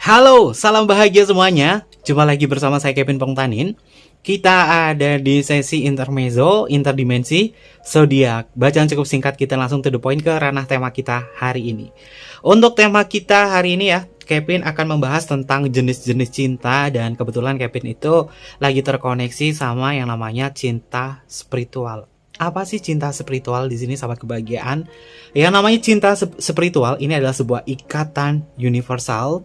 Halo, salam bahagia semuanya. Jumpa lagi bersama saya Kevin Pongtanin. Kita ada di sesi intermezzo, interdimensi, zodiak. Bacaan cukup singkat, kita langsung to the point ke ranah tema kita hari ini. Untuk tema kita hari ini ya, Kevin akan membahas tentang jenis-jenis cinta dan kebetulan Kevin itu lagi terkoneksi sama yang namanya cinta spiritual. Apa sih cinta spiritual di sini sahabat kebahagiaan? Yang namanya cinta spiritual ini adalah sebuah ikatan universal.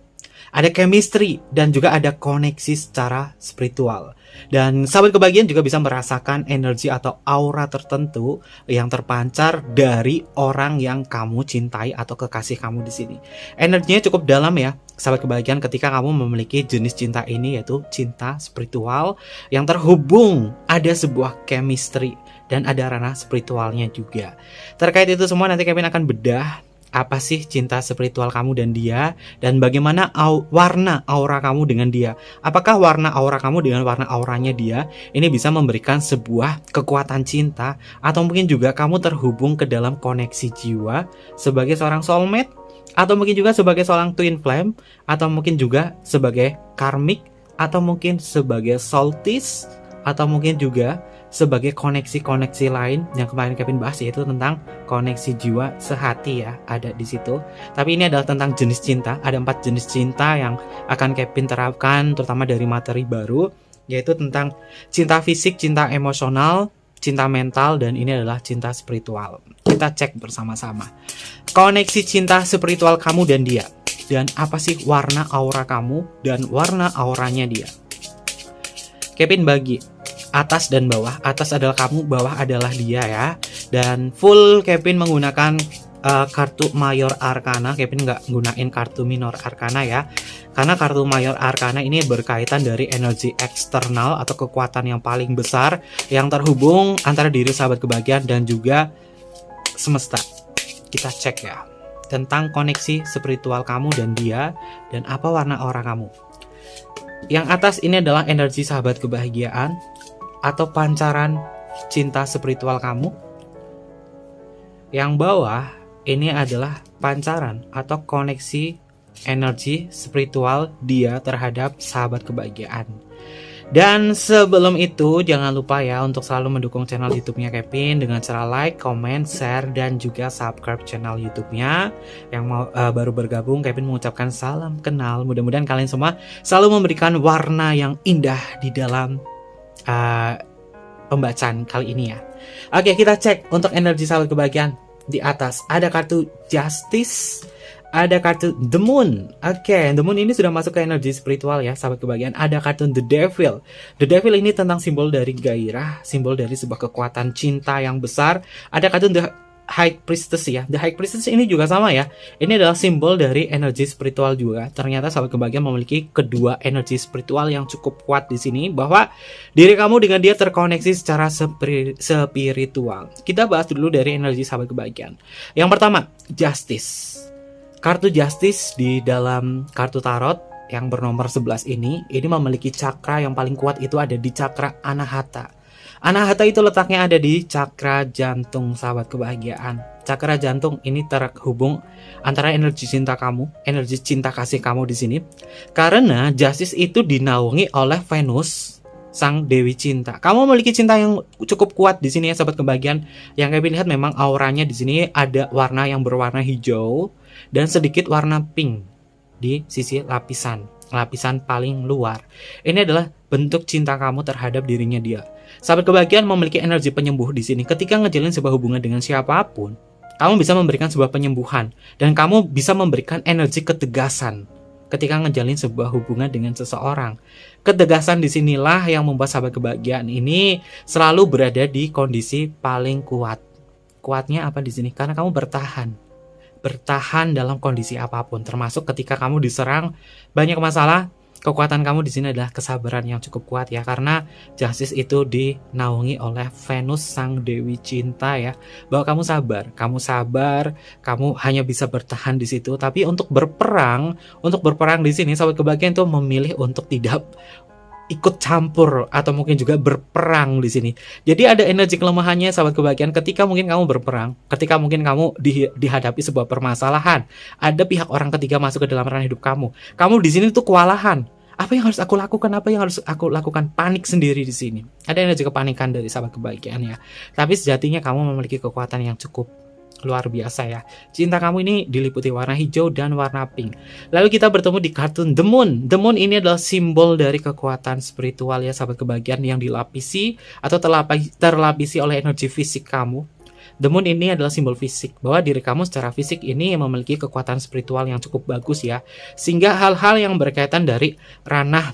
Ada chemistry dan juga ada koneksi secara spiritual. Dan sahabat kebahagiaan juga bisa merasakan energi atau aura tertentu yang terpancar dari orang yang kamu cintai atau kekasih kamu di sini. Energinya cukup dalam ya, sahabat kebahagiaan, ketika kamu memiliki jenis cinta ini, yaitu cinta spiritual yang terhubung, ada sebuah chemistry dan ada ranah spiritualnya juga. Terkait itu semua nanti Kevin akan bedah apa sih cinta spiritual kamu dan dia, dan bagaimana warna aura kamu dengan dia. Apakah warna aura kamu dengan warna auranya dia ini bisa memberikan sebuah kekuatan cinta, atau mungkin juga kamu terhubung ke dalam koneksi jiwa sebagai seorang soulmate, atau mungkin juga sebagai seorang twin flame, atau mungkin juga sebagai karmic, atau mungkin sebagai soultish, atau mungkin juga sebagai koneksi-koneksi lain yang kemarin Kevin bahas, yaitu tentang koneksi jiwa sehati ya, ada di situ. Tapi ini adalah tentang jenis cinta. Ada 4 jenis cinta yang akan Kevin terapkan, terutama dari materi baru, yaitu tentang cinta fisik, cinta emosional, cinta mental, dan ini adalah cinta spiritual. Kita cek bersama-sama koneksi cinta spiritual kamu dan dia, dan apa sih warna aura kamu dan warna auranya dia. Kevin bagi atas dan bawah. Atas adalah kamu, bawah adalah dia ya. Dan full Kevin menggunakan kartu Mayor Arcana. Kevin nggak gunain kartu Minor Arcana ya, karena kartu Mayor Arcana ini berkaitan dari energi eksternal atau kekuatan yang paling besar yang terhubung antara diri sahabat kebahagiaan dan juga semesta. Kita cek ya tentang koneksi spiritual kamu dan dia, dan apa warna aura kamu. Yang atas ini adalah energi sahabat kebahagiaan atau pancaran cinta spiritual kamu. Yang bawah ini adalah pancaran atau koneksi energi spiritual dia terhadap sahabat kebahagiaan. Dan sebelum itu jangan lupa ya untuk selalu mendukung channel YouTube-nya Kevin dengan cara like, comment, share, dan juga subscribe channel YouTube-nya. Yang mau baru bergabung, Kevin mengucapkan salam kenal. Mudah-mudahan kalian semua selalu memberikan warna yang indah di dalam pembacaan kali ini ya. Oke, kita cek untuk energi sahabat kebahagiaan. Di atas ada kartu Justice, ada kartu The Moon. Oke, The Moon ini sudah masuk ke energi spiritual ya sahabat kebahagiaan. Ada kartu The Devil. The Devil ini tentang simbol dari gairah, simbol dari sebuah kekuatan cinta yang besar. Ada kartu The High Priestess ya. The High Priestess ini juga sama ya. Ini adalah simbol dari energi spiritual juga. Ternyata sahabat kebahagiaan memiliki kedua energi spiritual yang cukup kuat di sini, bahwa diri kamu dengan dia terkoneksi secara spiritual. Kita bahas dulu dari energi sahabat kebahagiaan. Yang pertama, Justice. Kartu Justice di dalam kartu tarot yang bernomor 11 ini memiliki cakra yang paling kuat, itu ada di cakra Anahata. Anahata itu letaknya ada di cakra jantung sahabat kebahagiaan. Cakra jantung ini terhubung antara energi cinta kamu, energi cinta kasih kamu di sini. Karena Justice itu dinaungi oleh Venus, sang dewi cinta. Kamu memiliki cinta yang cukup kuat di sini ya sahabat kebahagiaan. Yang Kevin lihat memang auranya di sini ada warna yang berwarna hijau dan sedikit warna pink di sisi lapisan paling luar. Ini adalah bentuk cinta kamu terhadap dirinya dia. Sahabat kebahagiaan memiliki energi penyembuh di sini. Ketika ngejalin sebuah hubungan dengan siapapun, kamu bisa memberikan sebuah penyembuhan, dan kamu bisa memberikan energi ketegasan ketika ngejalin sebuah hubungan dengan seseorang. Ketegasan disinilah yang membuat sahabat kebahagiaan ini selalu berada di kondisi paling kuat. Kuatnya apa di sini? Karena kamu bertahan dalam kondisi apapun, termasuk ketika kamu diserang banyak masalah. Kekuatan kamu di sini adalah kesabaran yang cukup kuat ya, karena Justice itu dinaungi oleh Venus sang dewi cinta ya, bahwa kamu sabar, kamu hanya bisa bertahan di situ. Tapi untuk berperang di sini sahabat kebahagiaan itu memilih untuk tidak ikut campur atau mungkin juga berperang di sini. Jadi ada energi kelemahannya sahabat kebahagiaan ketika mungkin kamu berperang, ketika mungkin kamu dihadapi sebuah permasalahan, ada pihak orang ketiga masuk ke dalam ranah hidup kamu. Kamu di sini tuh kewalahan. Apa yang harus aku lakukan? Apa yang harus aku lakukan? Panik sendiri di sini. Ada energi kepanikan dari sahabat kebahagiaan ya. Tapi sejatinya kamu memiliki kekuatan yang cukup luar biasa ya. Cinta kamu ini diliputi warna hijau dan warna pink. Lalu kita bertemu di kartun The Moon. The Moon ini adalah simbol dari kekuatan spiritual ya sahabat kebahagiaan, yang dilapisi atau terlapisi oleh energi fisik kamu. The Moon ini adalah simbol fisik, bahwa diri kamu secara fisik ini memiliki kekuatan spiritual yang cukup bagus ya. Sehingga hal-hal yang berkaitan dari ranah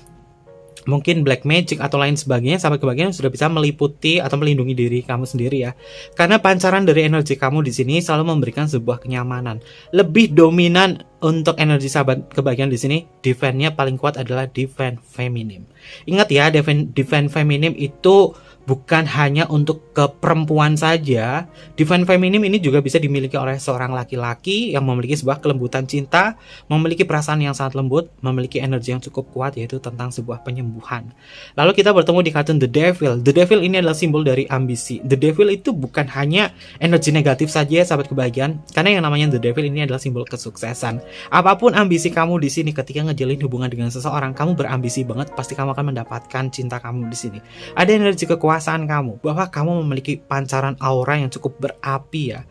mungkin black magic atau lain sebagainya, sahabat kebahagiaan sudah bisa meliputi atau melindungi diri kamu sendiri ya. Karena pancaran dari energi kamu di sini selalu memberikan sebuah kenyamanan. Lebih dominan untuk energi sahabat kebahagiaan di sini, defense-nya paling kuat adalah defense feminim. Ingat ya, defense feminim itu bukan hanya untuk ke perempuan saja. Divine feminim ini juga bisa dimiliki oleh seorang laki-laki yang memiliki sebuah kelembutan cinta, memiliki perasaan yang sangat lembut, memiliki energi yang cukup kuat, yaitu tentang sebuah penyembuhan. Lalu kita bertemu di kartun The Devil. The Devil ini adalah simbol dari ambisi. The Devil itu bukan hanya energi negatif saja sahabat kebahagiaan, karena yang namanya The Devil ini adalah simbol kesuksesan. Apapun ambisi kamu di sini, ketika ngejalin hubungan dengan seseorang, kamu berambisi banget, pasti kamu akan mendapatkan cinta kamu di sini. Ada energi kekuasaan kamu, bahwa kamu memiliki pancaran aura yang cukup berapi ya.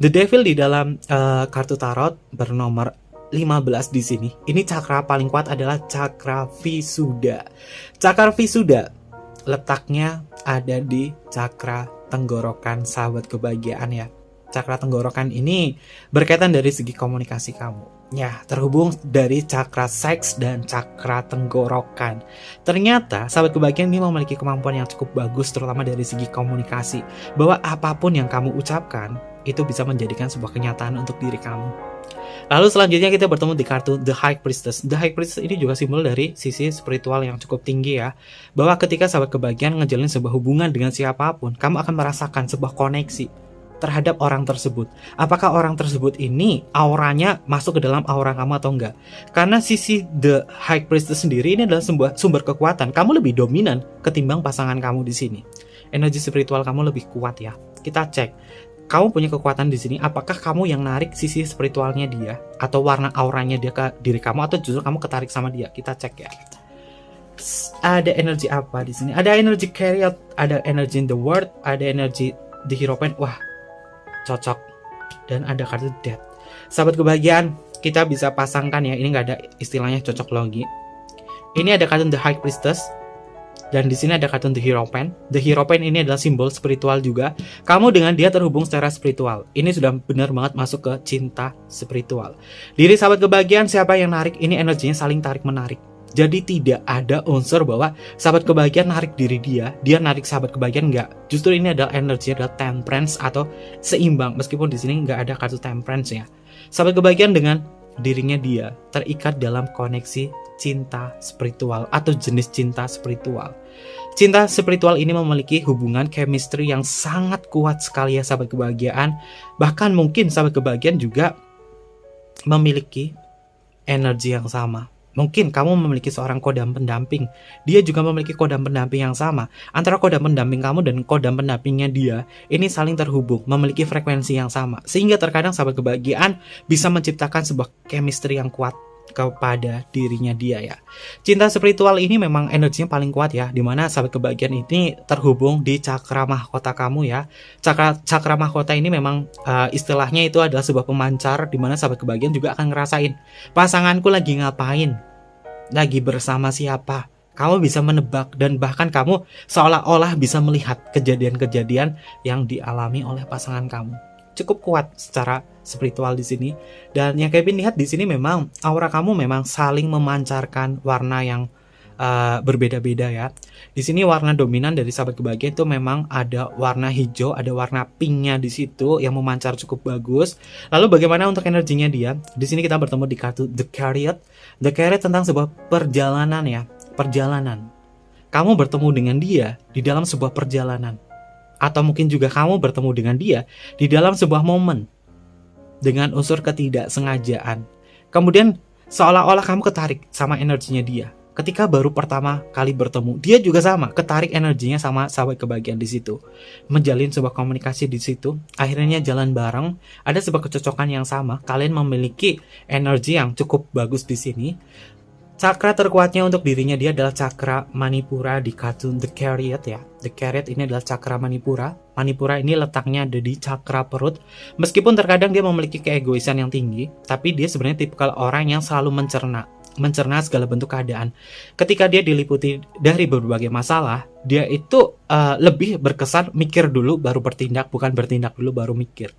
The Devil di dalam kartu tarot bernomor 15 di sini. Ini cakra paling kuat adalah cakra Visuddha. Cakra Visuddha letaknya ada di cakra tenggorokan sahabat kebahagiaan ya. Cakra tenggorokan ini berkaitan dari segi komunikasi kamu. Ya, terhubung dari cakra seks dan cakra tenggorokan. Ternyata sahabat kebahagiaan ini memiliki kemampuan yang cukup bagus, terutama dari segi komunikasi, bahwa apapun yang kamu ucapkan itu bisa menjadikan sebuah kenyataan untuk diri kamu. Lalu selanjutnya kita bertemu di kartu The High Priestess. The High Priestess ini juga simbol dari sisi spiritual yang cukup tinggi ya, bahwa ketika sahabat kebahagiaan ngejalin sebuah hubungan dengan siapapun, kamu akan merasakan sebuah koneksi terhadap orang tersebut. Apakah orang tersebut ini auranya masuk ke dalam aura kamu atau enggak? Karena sisi The High Priestess sendiri ini adalah sebuah sumber kekuatan. Kamu lebih dominan ketimbang pasangan kamu di sini. Energi spiritual kamu lebih kuat ya. Kita cek. Kamu punya kekuatan di sini. Apakah kamu yang narik sisi spiritualnya dia, atau warna auranya dia ke diri kamu, atau justru kamu ketarik sama dia? Kita cek ya. Ada energi apa di sini? Ada energi Chariot, ada energi in the World, ada energi The Hierophant. Wah, cocok. Dan ada kartu Death. Sahabat kebahagiaan, kita bisa pasangkan ya, ini nggak ada istilahnya cocok logi. Ini ada kartu The High Priestess, dan di sini ada kartu The Hierophant. The Hierophant ini adalah simbol spiritual juga. Kamu dengan dia terhubung secara spiritual. Ini sudah benar banget masuk ke cinta spiritual. Diri sahabat kebahagiaan, siapa yang narik? Ini energinya saling tarik menarik. Jadi tidak ada unsur bahwa sahabat kebahagiaan narik diri dia narik sahabat kebahagiaan, enggak. Justru ini adalah energi, adalah temperance atau seimbang. Meskipun di sini enggak ada kartu temperance ya. Sahabat kebahagiaan dengan dirinya dia terikat dalam koneksi cinta spiritual atau jenis cinta spiritual. Cinta spiritual ini memiliki hubungan chemistry yang sangat kuat sekali ya sahabat kebahagiaan. Bahkan mungkin sahabat kebahagiaan juga memiliki energi yang sama. Mungkin kamu memiliki seorang kodam pendamping, dia juga memiliki kodam pendamping yang sama. Antara kodam pendamping kamu dan kodam pendampingnya dia, ini saling terhubung, memiliki frekuensi yang sama. Sehingga terkadang sahabat kebahagiaan bisa menciptakan sebuah chemistry yang kuat kepada dirinya dia ya. Cinta spiritual ini memang energinya paling kuat ya, dimana sahabat kebahagiaan ini terhubung di cakra mahkota kamu ya. Cakra mahkota ini memang istilahnya itu adalah sebuah pemancar, dimana sahabat kebahagiaan juga akan ngerasain pasanganku lagi ngapain, lagi bersama siapa. Kamu bisa menebak, dan bahkan kamu seolah-olah bisa melihat kejadian-kejadian yang dialami oleh pasangan kamu. Cukup kuat secara spiritual di sini. Dan yang Kevin lihat di sini memang aura kamu memang saling memancarkan warna yang berbeda-beda ya. Di sini warna dominan dari sahabat kebahagiaan itu memang ada warna hijau, ada warna pinknya di situ yang memancar cukup bagus. Lalu bagaimana untuk energinya dia? Di sini kita bertemu di kartu The Chariot. The Chariot tentang sebuah perjalanan ya, perjalanan. Kamu bertemu dengan dia di dalam sebuah perjalanan. Atau mungkin juga kamu bertemu dengan dia di dalam sebuah momen dengan unsur ketidaksengajaan. Kemudian seolah-olah kamu ketarik sama energinya dia. ketika baru pertama kali bertemu, dia juga sama, ketarik energinya sama sahabat kebahagiaan di situ. Menjalin sebuah komunikasi di situ, akhirnya jalan bareng, ada sebuah kecocokan yang sama, kalian memiliki energi yang cukup bagus di sini. Cakra terkuatnya untuk dirinya dia adalah cakra Manipura di kartun The Chariot ya. The Chariot ini adalah cakra Manipura. Manipura ini letaknya ada di cakra perut. Meskipun terkadang dia memiliki keegoisan yang tinggi, tapi dia sebenarnya tipikal orang yang selalu mencerna segala bentuk keadaan. Ketika dia diliputi dari berbagai masalah, dia itu lebih berkesan mikir dulu baru bertindak, bukan bertindak dulu baru mikir.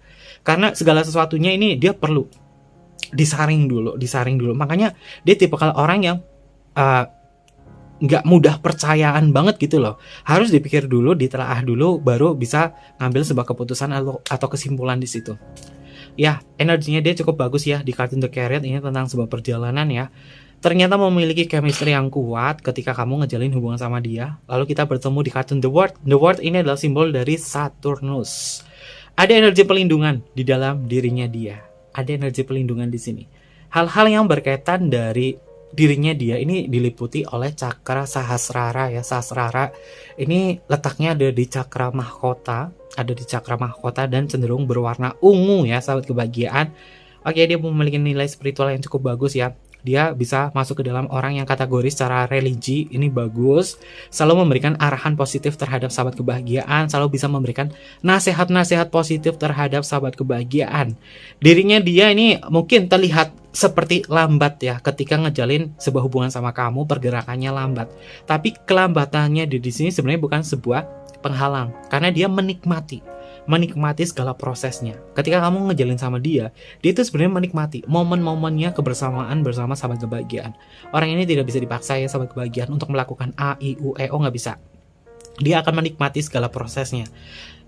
Karena segala sesuatunya ini dia perlu disaring dulu. Makanya dia tipikal orang yang nggak mudah percayaan banget gitu loh. Harus dipikir dulu, ditelaah dulu, baru bisa ngambil sebuah keputusan atau kesimpulan di situ. Ya, energinya dia cukup bagus ya di kartun The Chariot ini tentang sebuah perjalanan ya. Ternyata memiliki chemistry yang kuat ketika kamu ngejalin hubungan sama dia. Lalu kita bertemu di kartun The World. The World ini adalah simbol dari Saturnus. Ada energi pelindungan di dalam dirinya dia. Ada energi pelindungan di sini. Hal-hal yang berkaitan dari dirinya dia ini diliputi oleh cakra Sahasrara ya. Sahasrara ini letaknya ada di cakra mahkota, dan cenderung berwarna ungu ya, sahabat kebahagiaan. Oke, dia memiliki nilai spiritual yang cukup bagus ya. Dia bisa masuk ke dalam orang yang kategori secara religi, ini bagus. Selalu memberikan arahan positif terhadap sahabat kebahagiaan, selalu bisa memberikan nasihat-nasihat positif terhadap sahabat kebahagiaan. Dirinya dia ini mungkin terlihat seperti lambat ya ketika ngejalin sebuah hubungan sama kamu, pergerakannya lambat. Tapi kelambatannya di sini sebenarnya bukan sebuah penghalang, karena dia menikmati segala prosesnya. Ketika kamu ngejalin sama dia itu sebenarnya menikmati momen-momennya kebersamaan bersama sahabat kebahagiaan. Orang ini tidak bisa dipaksa ya sahabat kebahagiaan untuk melakukan A, I, U, E, O, nggak bisa. Dia akan menikmati segala prosesnya.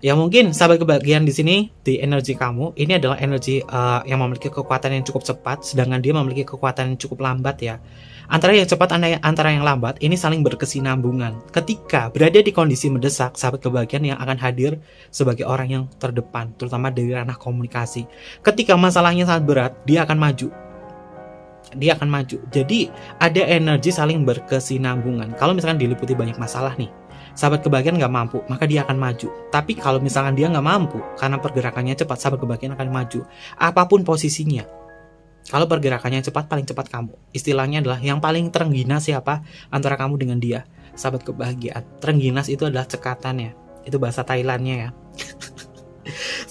Ya mungkin sahabat kebahagiaan di sini di energi kamu ini adalah energi yang memiliki kekuatan yang cukup cepat, sedangkan dia memiliki kekuatan yang cukup lambat ya. Antara yang cepat, antara yang lambat, ini saling berkesinambungan. Ketika berada di kondisi mendesak, sahabat kebahagiaan yang akan hadir sebagai orang yang terdepan, terutama dari ranah komunikasi. Ketika masalahnya sangat berat, dia akan maju. Jadi ada energi saling berkesinambungan. Kalau misalkan diliputi banyak masalah nih, sahabat kebahagiaan nggak mampu, maka dia akan maju. Tapi kalau misalkan dia nggak mampu, karena pergerakannya cepat, sahabat kebahagiaan akan maju. Apapun posisinya. Kalau pergerakannya cepat, paling cepat kamu. Istilahnya adalah yang paling terengginas siapa antara kamu dengan dia, sahabat kebahagiaan. Terengginas itu adalah cekatannya. Itu bahasa Thailandnya ya.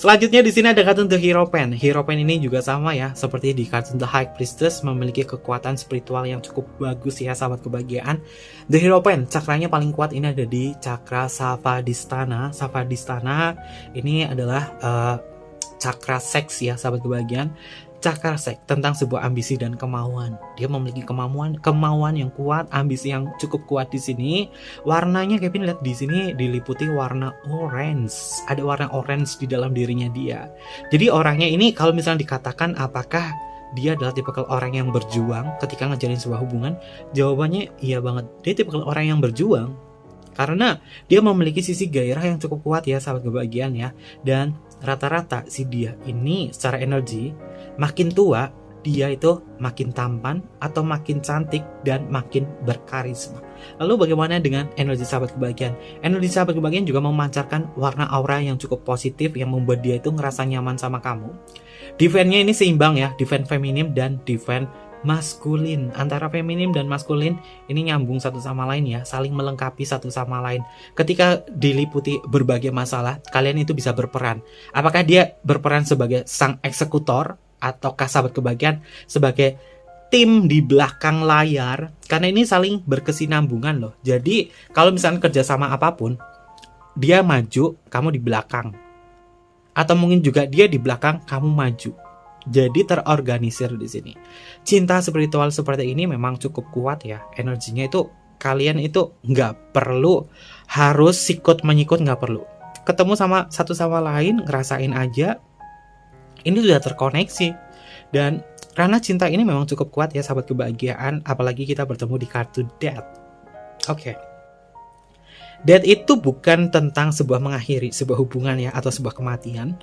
Selanjutnya di sini ada kartun The Hero Pen. Hero Pen ini juga sama ya, seperti di kartun The High Priestess, memiliki kekuatan spiritual yang cukup bagus ya, sahabat kebahagiaan. The Hero Pen, cakranya paling kuat ini ada di cakra Savadhisthana. Savadhisthana ini adalah cakra seks ya, sahabat kebahagiaan. Cakra seks tentang sebuah ambisi dan kemauan. Dia memiliki kemauan yang kuat, ambisi yang cukup kuat di sini. Warnanya Kevin lihat di sini diliputi warna orange. Ada warna orange di dalam dirinya dia. Jadi orangnya ini kalau misalnya dikatakan apakah dia adalah tipikal orang yang berjuang ketika ngejalin sebuah hubungan, jawabannya iya banget. Dia tipikal orang yang berjuang karena dia memiliki sisi gairah yang cukup kuat ya, sahabat kebahagiaan ya. Dan rata-rata si dia ini secara energi makin tua, dia itu makin tampan atau makin cantik dan makin berkarisma. Lalu bagaimana dengan energi sahabat kebahagiaan? Energi sahabat kebahagiaan juga memancarkan warna aura yang cukup positif yang membuat dia itu ngerasa nyaman sama kamu. Divine-nya ini seimbang ya, divine feminim dan divine maskulin. Antara feminim dan maskulin ini nyambung satu sama lain ya, saling melengkapi satu sama lain. Ketika diliputi berbagai masalah, kalian itu bisa berperan. Apakah dia berperan sebagai sang eksekutor ataukah sahabat kebahagiaan sebagai tim di belakang layar? Karena ini saling berkesinambungan loh. Jadi kalau misalnya kerjasama apapun, dia maju, kamu di belakang. Atau mungkin juga dia di belakang, kamu maju. Jadi terorganisir di sini. Cinta spiritual seperti ini memang cukup kuat ya. Energinya itu kalian itu nggak perlu harus sikut menyikut, nggak perlu. Ketemu sama satu sama lain, ngerasain aja. Ini sudah terkoneksi. Dan ranah cinta ini memang cukup kuat ya, sahabat kebahagiaan. Apalagi kita bertemu di kartu Death. Oke. Death itu bukan tentang sebuah mengakhiri sebuah hubungan ya, atau sebuah kematian.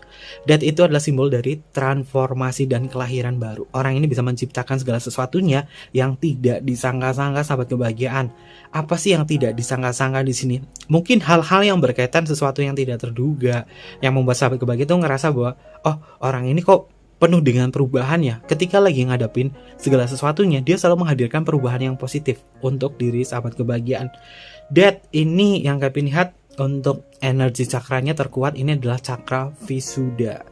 Death itu adalah simbol dari transformasi dan kelahiran baru. Orang ini bisa menciptakan segala sesuatunya yang tidak disangka-sangka, sahabat kebahagiaan. Apa sih yang tidak disangka-sangka di sini? Mungkin hal-hal yang berkaitan sesuatu yang tidak terduga, yang membuat sahabat kebahagiaan itu ngerasa bahwa, oh, orang ini kok penuh dengan perubahan ya. Ketika lagi ngadapin segala sesuatunya, dia selalu menghadirkan perubahan yang positif untuk diri sahabat kebahagiaan. Death ini yang Kevin lihat untuk energi cakranya terkuat ini adalah cakra Visuddha.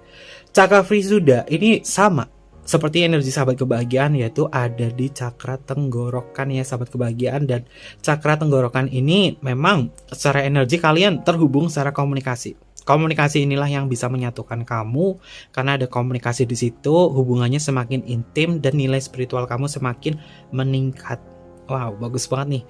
Cakra Visuddha ini sama seperti energi sahabat kebahagiaan, yaitu ada di cakra tenggorokan ya sahabat kebahagiaan. Dan cakra tenggorokan ini memang secara energi kalian terhubung secara komunikasi. Komunikasi inilah yang bisa menyatukan kamu, karena ada komunikasi di situ, hubungannya semakin intim dan nilai spiritual kamu semakin meningkat. Wow, bagus banget nih.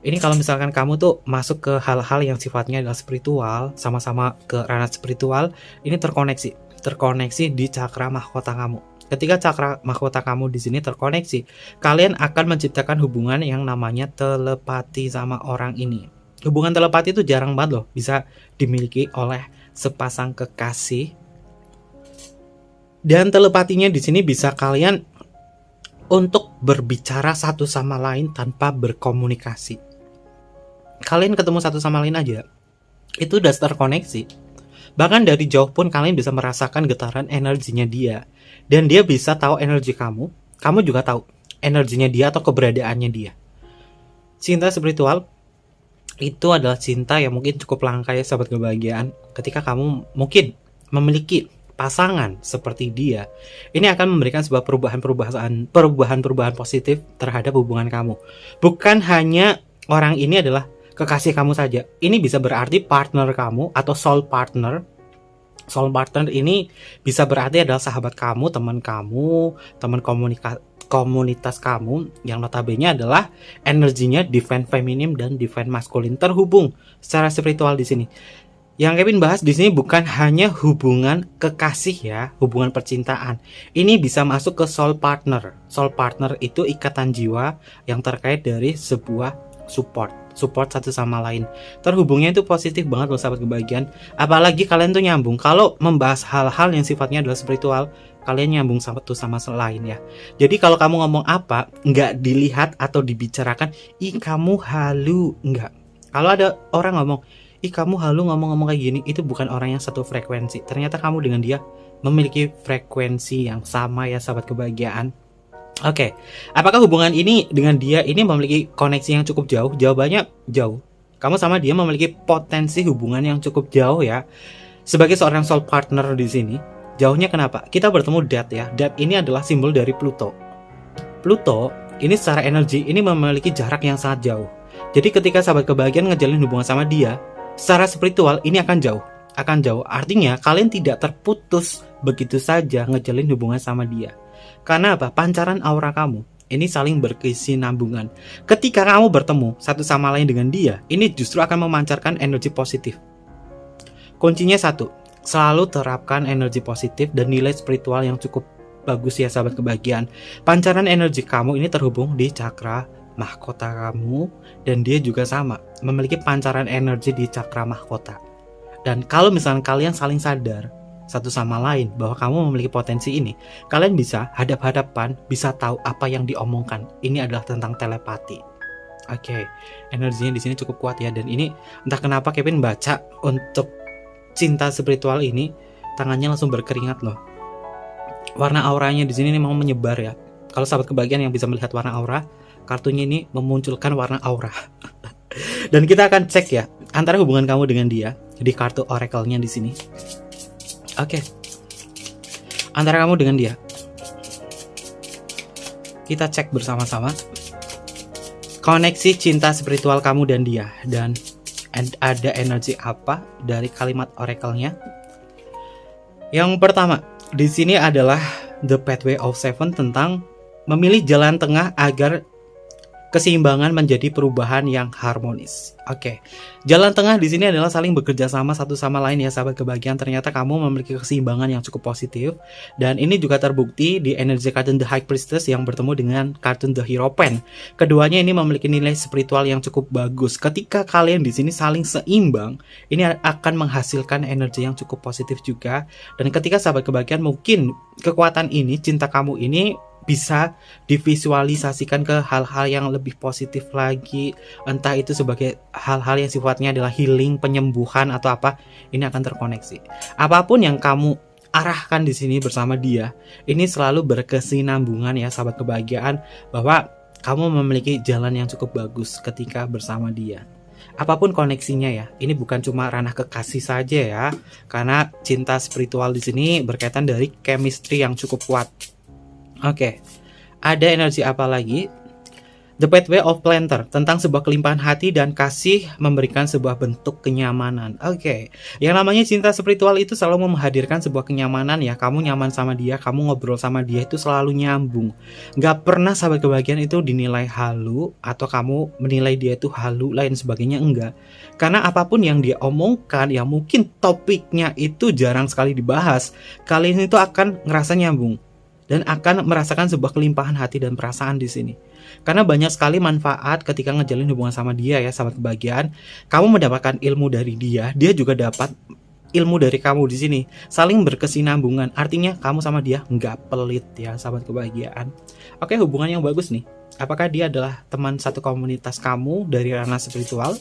Ini kalau misalkan kamu tuh masuk ke hal-hal yang sifatnya adalah spiritual, sama-sama ke ranah spiritual, ini terkoneksi di cakra mahkota kamu. Ketika cakra mahkota kamu di sini terkoneksi, kalian akan menciptakan hubungan yang namanya telepati sama orang ini. Hubungan telepati itu jarang banget loh bisa dimiliki oleh sepasang kekasih. Dan telepatinya di sini bisa kalian untuk berbicara satu sama lain tanpa berkomunikasi. Kalian ketemu satu sama lain aja, itu udah terkoneksi. Bahkan dari jauh pun kalian bisa merasakan getaran energinya dia. Dan dia bisa tahu energi kamu juga tahu energinya dia atau keberadaannya dia. Cinta spiritual itu adalah cinta yang mungkin cukup langka ya sahabat kebahagiaan. Ketika kamu mungkin memiliki pasangan seperti dia, ini akan memberikan sebuah perubahan positif terhadap hubungan kamu. Bukan hanya orang ini adalah kekasih kamu saja. Ini bisa berarti partner kamu atau soul partner. Soul partner ini bisa berarti adalah sahabat kamu, teman komunitas kamu, yang notabene adalah energinya divine feminim dan divine maskulin terhubung secara spiritual di sini. Yang Kevin bahas di sini bukan hanya hubungan kekasih ya, hubungan percintaan. Ini bisa masuk ke soul partner. Soul partner itu ikatan jiwa yang terkait dari sebuah support satu sama lain. Terhubungnya itu positif banget loh sahabat kebahagiaan. Apalagi kalian tuh nyambung. Kalau membahas hal-hal yang sifatnya adalah spiritual, kalian nyambung satu sama lain ya. Jadi kalau kamu ngomong apa, nggak dilihat atau dibicarakan, ih kamu halu, nggak. Kalau ada orang ngomong, ih kamu halu ngomong-ngomong kayak gini, itu bukan orang yang satu frekuensi. Ternyata kamu dengan dia memiliki frekuensi yang sama ya sahabat kebahagiaan. Oke, apakah hubungan ini dengan dia ini memiliki koneksi yang cukup jauh? Jawabannya jauh. Kamu sama dia memiliki potensi hubungan yang cukup jauh ya. Sebagai seorang soul partner di sini, jauhnya kenapa? Kita bertemu Death ya. Death ini adalah simbol dari Pluto. Pluto ini secara energi ini memiliki jarak yang sangat jauh. Jadi ketika sahabat kebahagiaan ngejalin hubungan sama dia, secara spiritual ini akan jauh. Artinya kalian tidak terputus begitu saja ngejalin hubungan sama dia. Karena apa? Pancaran aura kamu ini saling berkesinambungan. Ketika kamu bertemu satu sama lain dengan dia, ini justru akan memancarkan energi positif. Kuncinya satu, selalu terapkan energi positif dan nilai spiritual yang cukup bagus ya sahabat kebahagiaan. Pancaran energi kamu ini terhubung di cakra mahkota kamu, dan dia juga sama, memiliki pancaran energi di cakra mahkota. Dan kalau misalnya kalian saling sadar satu sama lain bahwa kamu memiliki potensi ini, kalian bisa hadap-hadapan, bisa tahu apa yang diomongkan. Ini adalah tentang telepati. Oke, energinya di sini cukup kuat ya. Dan ini entah kenapa Kevin baca untuk cinta spiritual ini, tangannya langsung berkeringat loh. Warna auranya di sini memang menyebar ya. Kalau sahabat kebahagiaan yang bisa melihat warna aura, kartunya ini memunculkan warna aura. Dan kita akan cek ya antara hubungan kamu dengan dia di kartu oracle-nya di sini. Oke. Antara kamu dengan dia. Kita cek bersama-sama koneksi cinta spiritual kamu dan dia, dan ada energi apa dari kalimat oracle-nya. Yang pertama, di sini adalah The Pathway of Seven, tentang memilih jalan tengah agar keseimbangan menjadi perubahan yang harmonis. Oke. Jalan tengah di sini adalah saling bekerja sama satu sama lain ya sahabat kebahagiaan. Ternyata kamu memiliki keseimbangan yang cukup positif, dan ini juga terbukti di energi kartun The High Priestess yang bertemu dengan kartun The Hierophant. Keduanya ini memiliki nilai spiritual yang cukup bagus. Ketika kalian di sini saling seimbang, ini akan menghasilkan energi yang cukup positif juga. Dan ketika sahabat kebahagiaan, mungkin kekuatan ini, cinta kamu ini bisa divisualisasikan ke hal-hal yang lebih positif lagi, entah itu sebagai hal-hal yang sifatnya adalah healing, penyembuhan atau apa, ini akan terkoneksi. Apapun yang kamu arahkan di sini bersama dia, ini selalu berkesinambungan ya sahabat kebahagiaan, bahwa kamu memiliki jalan yang cukup bagus ketika bersama dia. Apapun koneksinya ya, ini bukan cuma ranah kekasih saja ya, karena cinta spiritual di sini berkaitan dari chemistry yang cukup kuat. Oke, ada energi apa lagi? The Pathway of Planter, tentang sebuah kelimpahan hati dan kasih memberikan sebuah bentuk kenyamanan. Oke, yang namanya cinta spiritual itu selalu menghadirkan sebuah kenyamanan ya. Kamu nyaman sama dia, kamu ngobrol sama dia itu selalu nyambung. Gak pernah sahabat kebahagiaan itu dinilai halu, atau kamu menilai dia itu halu, lain sebagainya, enggak. Karena apapun yang dia omongkan, ya mungkin topiknya itu jarang sekali dibahas, kalian itu akan ngerasa nyambung dan akan merasakan sebuah kelimpahan hati dan perasaan di sini. Karena banyak sekali manfaat ketika ngejalin hubungan sama dia ya sahabat kebahagiaan. Kamu mendapatkan ilmu dari dia, dia juga dapat ilmu dari kamu di sini. Saling berkesinambungan. Artinya kamu sama dia nggak pelit ya sahabat kebahagiaan. Oke, hubungan yang bagus nih. Apakah dia adalah teman satu komunitas kamu dari ranah spiritual?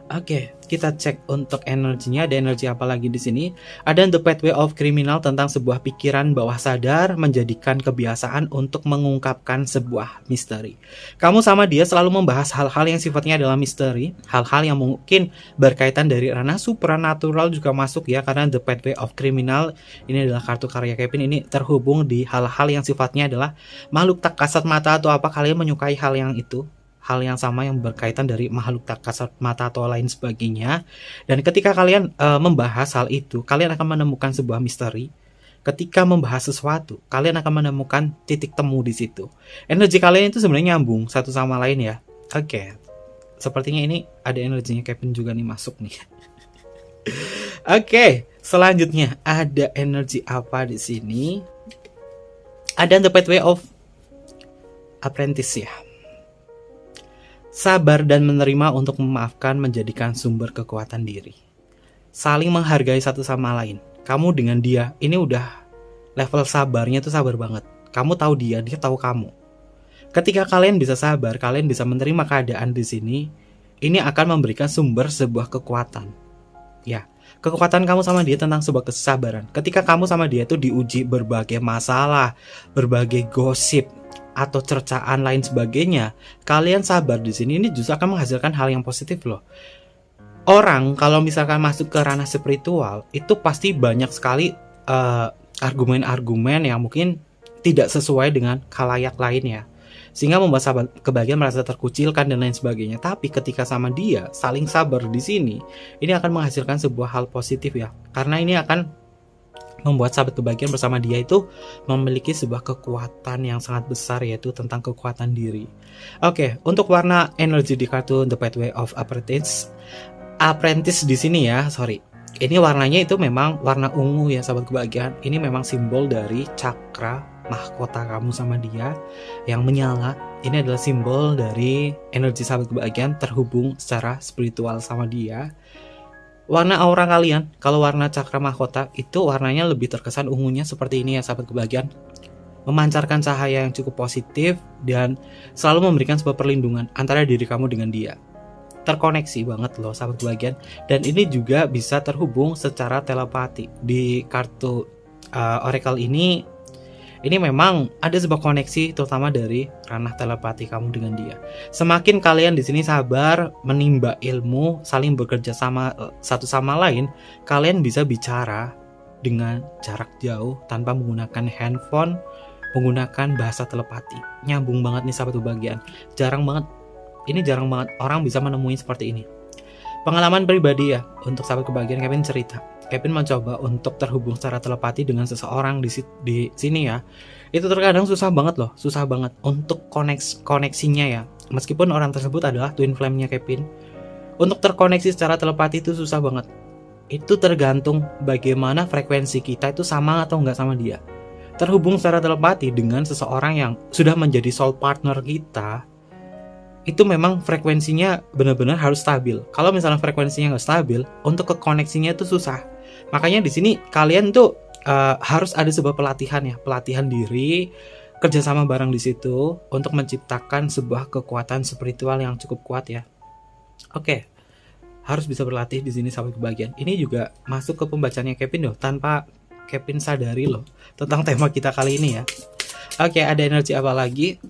Oke, kita cek untuk energinya. Ada energi apa lagi di sini? Ada The Pathway of Criminal, tentang sebuah pikiran bawah sadar menjadikan kebiasaan untuk mengungkapkan sebuah misteri. Kamu sama dia selalu membahas hal-hal yang sifatnya adalah misteri, hal-hal yang mungkin berkaitan dari ranah supranatural juga masuk ya, karena The Pathway of Criminal ini adalah kartu karya Kevin, ini terhubung di hal-hal yang sifatnya adalah makhluk tak kasat mata atau apa. Kalian menyukai hal yang itu, hal yang sama yang berkaitan dari makhluk tak kasat mata atau lain sebagainya. Dan ketika kalian membahas hal itu, kalian akan menemukan sebuah misteri. Ketika membahas sesuatu, kalian akan menemukan titik temu di situ. Energi kalian itu sebenarnya nyambung satu sama lain ya. Oke, sepertinya ini ada energinya Kevin juga nih masuk nih. Oke, selanjutnya ada energi apa di sini? Ada The Pathway of Apprentice ya. Sabar dan menerima untuk memaafkan menjadikan sumber kekuatan diri. Saling menghargai satu sama lain. Kamu dengan dia, ini udah level sabarnya tuh sabar banget. Kamu tahu dia, dia tahu kamu. Ketika kalian bisa sabar, kalian bisa menerima keadaan di sini, ini akan memberikan sumber sebuah kekuatan. Ya, kekuatan kamu sama dia tentang sebuah kesabaran. Ketika kamu sama dia tuh diuji berbagai masalah, berbagai gosip, atau cercaan lain sebagainya, kalian sabar di sini, ini justru akan menghasilkan hal yang positif loh. Orang kalau misalkan masuk ke ranah spiritual, itu pasti banyak sekali argumen-argumen yang mungkin tidak sesuai dengan khalayak lain ya, sehingga membuat sahabat kebahagiaan merasa terkucilkan dan lain sebagainya. Tapi ketika sama dia saling sabar di sini, ini akan menghasilkan sebuah hal positif ya, karena ini akan membuat sahabat kebahagiaan bersama dia itu memiliki sebuah kekuatan yang sangat besar, yaitu tentang kekuatan diri. Oke, untuk warna energi di kartu The Pathway of Apprentice di sini ya, ini warnanya itu memang warna ungu ya sahabat kebahagiaan. Ini memang simbol dari cakra mahkota kamu sama dia yang menyala. Ini adalah simbol dari energi sahabat kebahagiaan terhubung secara spiritual sama dia. Warna aura kalian, kalau warna cakra mahkota itu warnanya lebih terkesan ungunya seperti ini ya sahabat kebahagiaan. Memancarkan cahaya yang cukup positif dan selalu memberikan sebuah perlindungan antara diri kamu dengan dia. Terkoneksi banget loh sahabat kebahagiaan. Dan ini juga bisa terhubung secara telepati. Di kartu Oracle ini memang ada sebuah koneksi terutama dari ranah telepati kamu dengan dia. Semakin kalian di sini sabar, menimba ilmu, saling bekerja sama satu sama lain, kalian bisa bicara dengan jarak jauh tanpa menggunakan handphone, menggunakan bahasa telepati. Nyambung banget nih sahabat kebahagiaan. Jarang banget orang bisa menemui seperti ini. Pengalaman pribadi ya, untuk sahabat kebahagiaan, Kevin cerita. Kevin mencoba untuk terhubung secara telepati dengan seseorang di sini ya. Itu terkadang susah banget loh, susah banget untuk koneksinya ya. Meskipun orang tersebut adalah twin flame-nya Kevin, untuk terkoneksi secara telepati itu susah banget. Itu tergantung bagaimana frekuensi kita itu sama atau enggak sama dia. Terhubung secara telepati dengan seseorang yang sudah menjadi soul partner kita, itu memang frekuensinya benar-benar harus stabil. Kalau misalnya frekuensinya nggak stabil, untuk kekoneksinya itu susah. Makanya di sini kalian tuh harus ada sebuah pelatihan ya, pelatihan diri, kerjasama bareng di situ untuk menciptakan sebuah kekuatan spiritual yang cukup kuat ya. Oke, harus bisa berlatih di sini sampai kebahagiaan. Ini juga masuk ke pembacaannya Kevin loh, tanpa Kevin sadari loh tentang tema kita kali ini ya. Oke, ada energi apa lagi?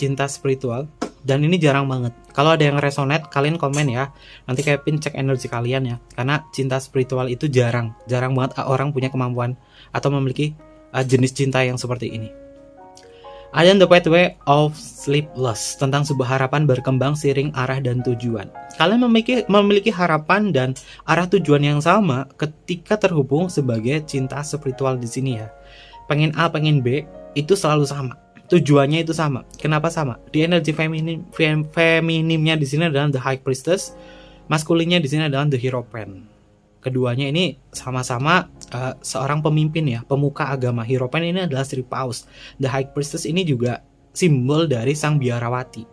Cinta spiritual. Dan ini jarang banget. Kalau ada yang resonate, kalian komen ya. Nanti Kevin cek energi kalian ya. Karena cinta spiritual itu jarang banget orang punya kemampuan atau memiliki jenis cinta yang seperti ini. Ada The Pathway of Sleepless, tentang sebuah harapan berkembang seiring arah dan tujuan. Kalian memiliki harapan dan arah tujuan yang sama ketika terhubung sebagai cinta spiritual di sini ya. Pengen A, pengen B, itu selalu sama. Tujuannya itu sama. Kenapa sama? Di energi feminimnya di sini adalah The High Priestess, maskulinnya di sini adalah The Hierophant. Keduanya ini sama-sama seorang pemimpin ya, pemuka agama. Hierophant ini adalah Sri Paus. The High Priestess ini juga simbol dari sang biarawati.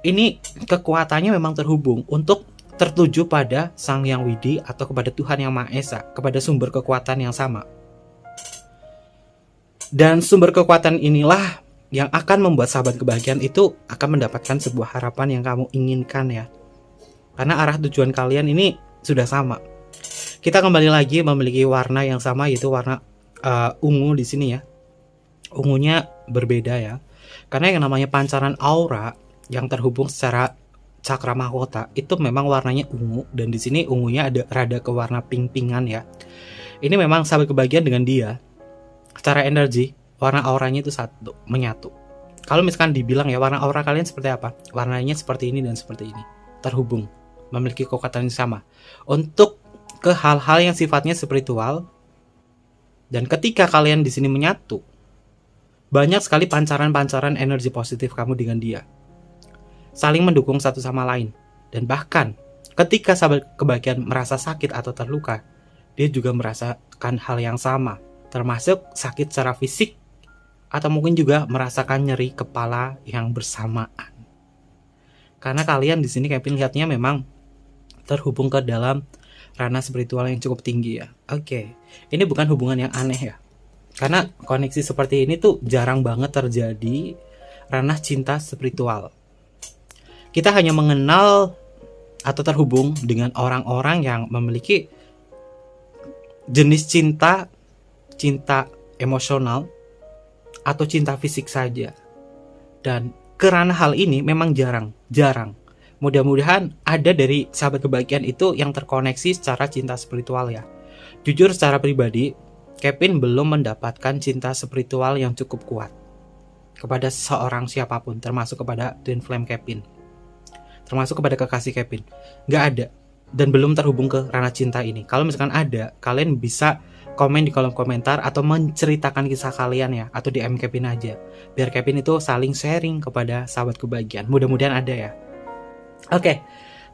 Ini kekuatannya memang terhubung untuk tertuju pada Sang Yang Widi atau kepada Tuhan Yang Maha Esa, kepada sumber kekuatan yang sama. Dan sumber kekuatan inilah yang akan membuat sahabat kebahagiaan itu akan mendapatkan sebuah harapan yang kamu inginkan ya. Karena arah tujuan kalian ini sudah sama. Kita kembali lagi memiliki warna yang sama, yaitu warna ungu di sini ya. Ungunya berbeda ya. Karena yang namanya pancaran aura yang terhubung secara cakra mahkota itu memang warnanya ungu, dan di sini ungunya ada rada ke warna pink-pinkan ya. Ini memang sahabat kebahagiaan dengan dia. Secara energi, warna auranya itu menyatu. Kalau misalkan dibilang ya, warna aura kalian seperti apa? Warnanya seperti ini dan seperti ini. Terhubung, memiliki kekuatan yang sama. Untuk ke hal-hal yang sifatnya spiritual. Dan ketika kalian di sini menyatu, banyak sekali pancaran-pancaran energi positif kamu dengan dia. Saling mendukung satu sama lain. Dan bahkan ketika sahabat kebahagiaan merasa sakit atau terluka, dia juga merasakan hal yang sama. Termasuk sakit secara fisik, atau mungkin juga merasakan nyeri kepala yang bersamaan. Karena kalian di sini Kevin lihatnya memang terhubung ke dalam ranah spiritual yang cukup tinggi ya. Oke, ini bukan hubungan yang aneh ya. Karena koneksi seperti ini tuh jarang banget terjadi ranah cinta spiritual. Kita hanya mengenal atau terhubung dengan orang-orang yang memiliki jenis cinta emosional atau cinta fisik saja. Dan kerana hal ini memang jarang. Mudah-mudahan ada dari sahabat kebahagiaan itu yang terkoneksi secara cinta spiritual ya. Jujur secara pribadi, Kevin belum mendapatkan cinta spiritual yang cukup kuat kepada seorang siapapun, termasuk kepada twin flame Kevin, termasuk kepada kekasih Kevin. Gak ada, dan belum terhubung ke ranah cinta ini. Kalau misalkan ada, kalian bisa komen di kolom komentar atau menceritakan kisah kalian ya, atau DM Kevin aja, biar Kevin itu saling sharing kepada sahabat kebahagiaan. Mudah-mudahan ada ya. Oke,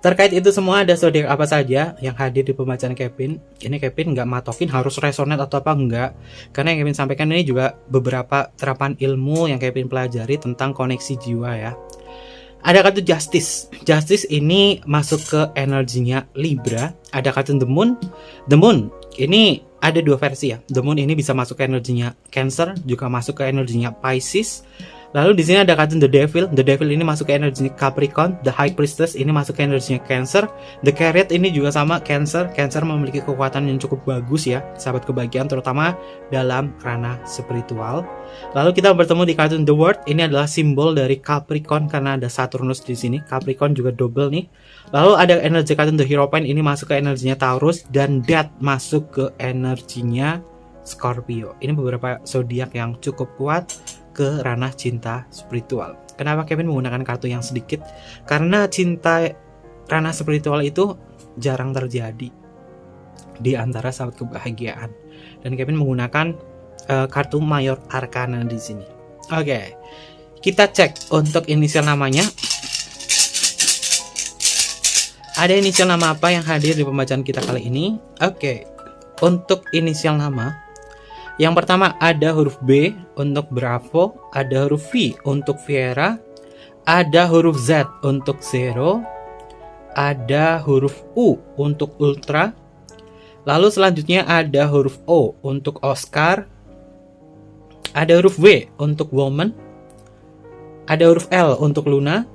terkait itu semua, ada zodiak apa saja yang hadir di pembacaan Kevin. Ini Kevin nggak matokin harus resonate atau apa, enggak. Karena yang Kevin sampaikan ini juga beberapa terapan ilmu yang Kevin pelajari tentang koneksi jiwa ya. Ada kartu Justice. Justice ini masuk ke energinya Libra. Ada kartu The Moon. The Moon ini ada dua versi ya. The Moon ini bisa masuk ke energinya Cancer, juga masuk ke energinya Pisces. Lalu di sini ada kartu The Devil. The Devil ini masuk ke energinya Capricorn. The High Priestess ini masuk ke energinya Cancer. The Chariot ini juga sama Cancer. Cancer memiliki kekuatan yang cukup bagus ya, sahabat kebahagiaan, terutama dalam ranah spiritual. Lalu kita bertemu di kartu The World. Ini adalah simbol dari Capricorn karena ada Saturnus di sini. Capricorn juga double nih. Lalu ada energi kartu The Hierophant, ini masuk ke energinya Taurus, dan Death masuk ke energinya Scorpio. Ini beberapa zodiak yang cukup kuat ke ranah cinta spiritual. Kenapa Kevin menggunakan kartu yang sedikit? Karena cinta ranah spiritual itu jarang terjadi di antara sahabat kebahagiaan. Dan Kevin menggunakan kartu Mayor Arcana di sini. Oke, kita cek untuk inisial namanya. Ada inisial nama apa yang hadir di pembacaan kita kali ini? Oke, untuk inisial nama, yang pertama ada huruf B untuk Bravo, ada huruf V untuk Viera, ada huruf Z untuk Zero, ada huruf U untuk Ultra, lalu selanjutnya ada huruf O untuk Oscar, ada huruf W untuk Woman, ada huruf L untuk Luna,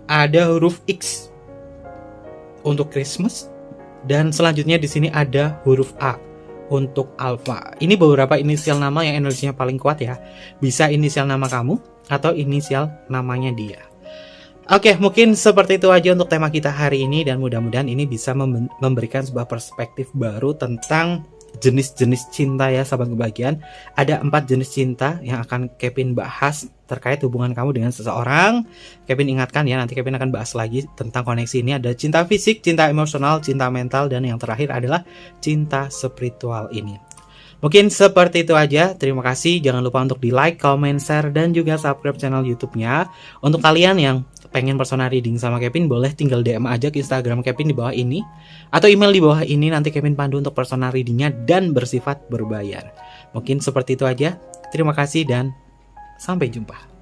ada huruf X untuk Christmas, dan selanjutnya di sini ada huruf A untuk Alpha. Ini beberapa inisial nama yang energinya paling kuat ya. Bisa inisial nama kamu atau inisial namanya dia. Oke, mungkin seperti itu aja untuk tema kita hari ini, dan mudah-mudahan ini bisa memberikan sebuah perspektif baru tentang jenis-jenis cinta ya sahabat kebahagiaan. Ada 4 jenis cinta yang akan Kevin bahas terkait hubungan kamu dengan seseorang. Kevin ingatkan ya, nanti Kevin akan bahas lagi tentang koneksi ini. Ada cinta fisik, cinta emosional, cinta mental, dan yang terakhir adalah cinta spiritual ini. Mungkin seperti itu aja. Terima kasih. Jangan lupa untuk di like, comment, share, dan juga subscribe channel YouTube-nya. Untuk kalian yang pengen personal reading sama Kevin, boleh tinggal DM aja ke Instagram Kevin di bawah ini, atau email di bawah ini. Nanti Kevin pandu untuk personal readingnya dan bersifat berbayar. Mungkin seperti itu aja. Terima kasih dan sampai jumpa.